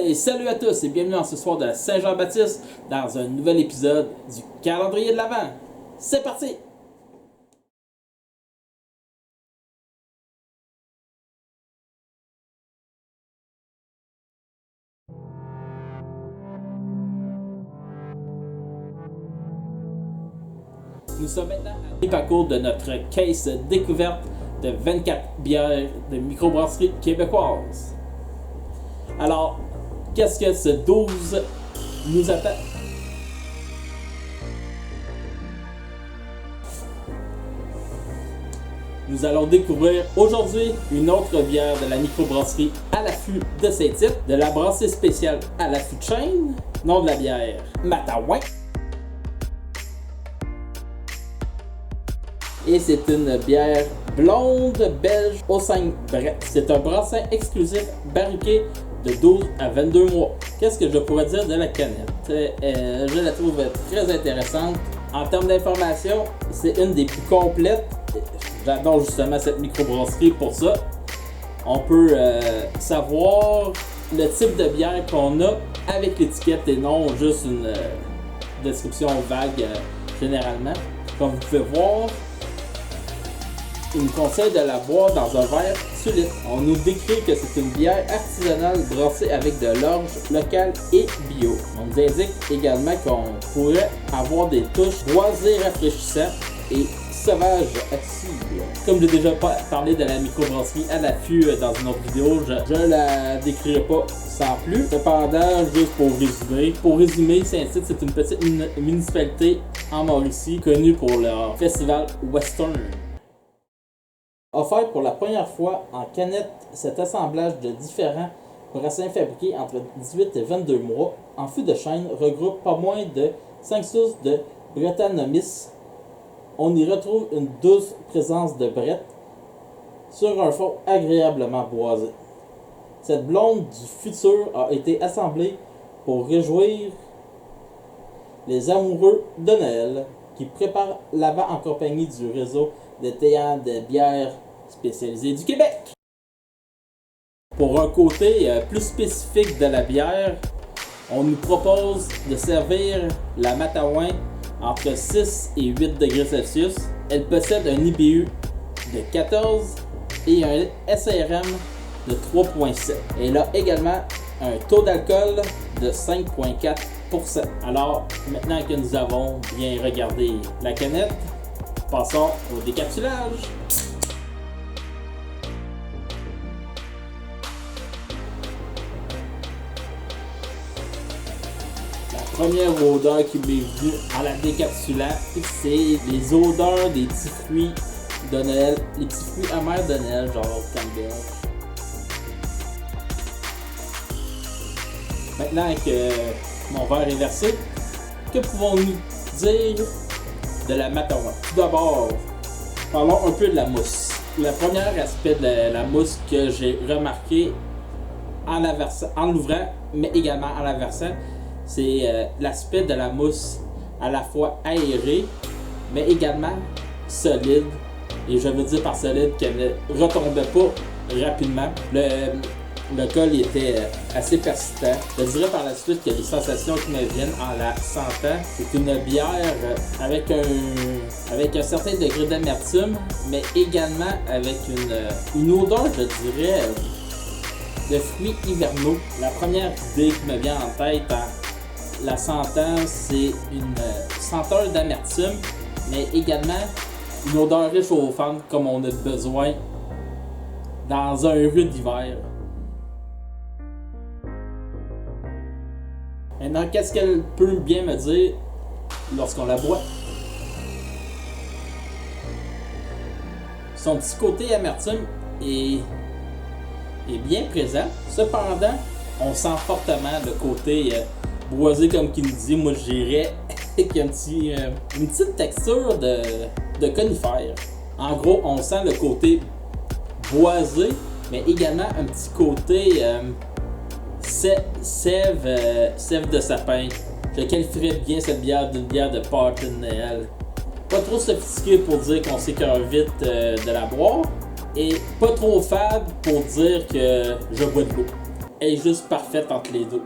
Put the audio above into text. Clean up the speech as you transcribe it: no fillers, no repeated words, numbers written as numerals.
Hey, salut à tous et bienvenue en ce soir de Saint-Jean-Baptiste dans un nouvel épisode du calendrier de l'Avent. C'est parti! Nous sommes maintenant à mi-parcours de notre case découverte de 24 bières de microbrasserie québécoises. Alors, qu'est-ce que ce 12 nous attend? Nous allons découvrir aujourd'hui une autre bière de la microbrasserie à l'affût de Saint-Tite, de la brasserie spéciale à l'affût de chêne, nom de la bière Matawan. Et c'est une bière blonde belge au 5 Brett. C'est un brassin exclusif barriqué de 12 à 22 mois. Qu'est-ce que je pourrais dire de la canette? Je la trouve très intéressante. En termes d'information, c'est une des plus complètes. J'adore justement cette microbrasserie pour ça. On peut savoir le type de bière qu'on a avec l'étiquette et non juste une description vague généralement. Comme vous pouvez voir, il nous conseille de la boire dans un verre solide. On nous décrit que c'est une bière artisanale brassée avec de l'orge locale et bio. On nous indique également qu'on pourrait avoir des touches boisées rafraîchissantes et sauvages actives. Comme j'ai déjà parlé de la microbrasserie à l'affût dans une autre vidéo, je la décrirai pas sans plus. Cependant, juste pour résumer, Saint-Tite, c'est une petite municipalité en Mauricie connue pour leur festival western. Offert pour la première fois en canette, cet assemblage de différents brassins fabriqués entre 18 et 22 mois en fût de chêne regroupe pas moins de 5 sources de Brettanomyces. On y retrouve une douce présence de brette sur un fond agréablement boisé. Cette blonde du futur a été assemblée pour réjouir les amoureux de Noël qui préparent l'Avent en compagnie du réseau détaillant de bières spécialisées du Québec. Pour un côté plus spécifique de la bière, on nous propose de servir la Matawan entre 6 et 8 degrés Celsius. Elle possède un IBU de 14 et un SRM de 3,7. Elle a également un taux d'alcool de 5,4%. Alors, maintenant que nous avons bien regardé la canette, passons au décapsulage. La première odeur qui m'est venue en la décapsulant, c'est les odeurs des petits fruits de Noël, les petits fruits amers de Noël, genre Campbell. Maintenant que mon verre est versé, que pouvons-nous dire de la Matawan? Tout d'abord, parlons un peu de la mousse. Le premier aspect de la mousse que j'ai remarqué en l'ouvrant, mais également en la versant, c'est l'aspect de la mousse à la fois aérée, mais également solide. Et je veux dire par solide qu'elle ne retombait pas rapidement. Le col était assez persistant. Je dirais par la suite que les sensations qui me viennent en la sentant, c'est une bière avec un certain degré d'amertume, mais également avec une odeur, je dirais, de fruits hivernaux. La première idée qui me vient en tête en la sentant, c'est une senteur d'amertume, mais également une odeur réchauffante comme on a besoin dans un rude hiver. Maintenant, qu'est-ce qu'elle peut bien me dire lorsqu'on la boit? Son petit côté amertume est bien présent. Cependant, on sent fortement le côté boisé comme qu'il nous dit. Moi, je dirais avec une petite texture de conifère. En gros, on sent le côté boisé, mais également un petit côté sève de sapin. Je qualifierais bien cette bière d'une bière de party de Noël. Pas trop sophistiquée pour dire qu'on s'écoeure vite de la boire, et pas trop fade pour dire que je bois de l'eau. est juste parfaite entre les deux.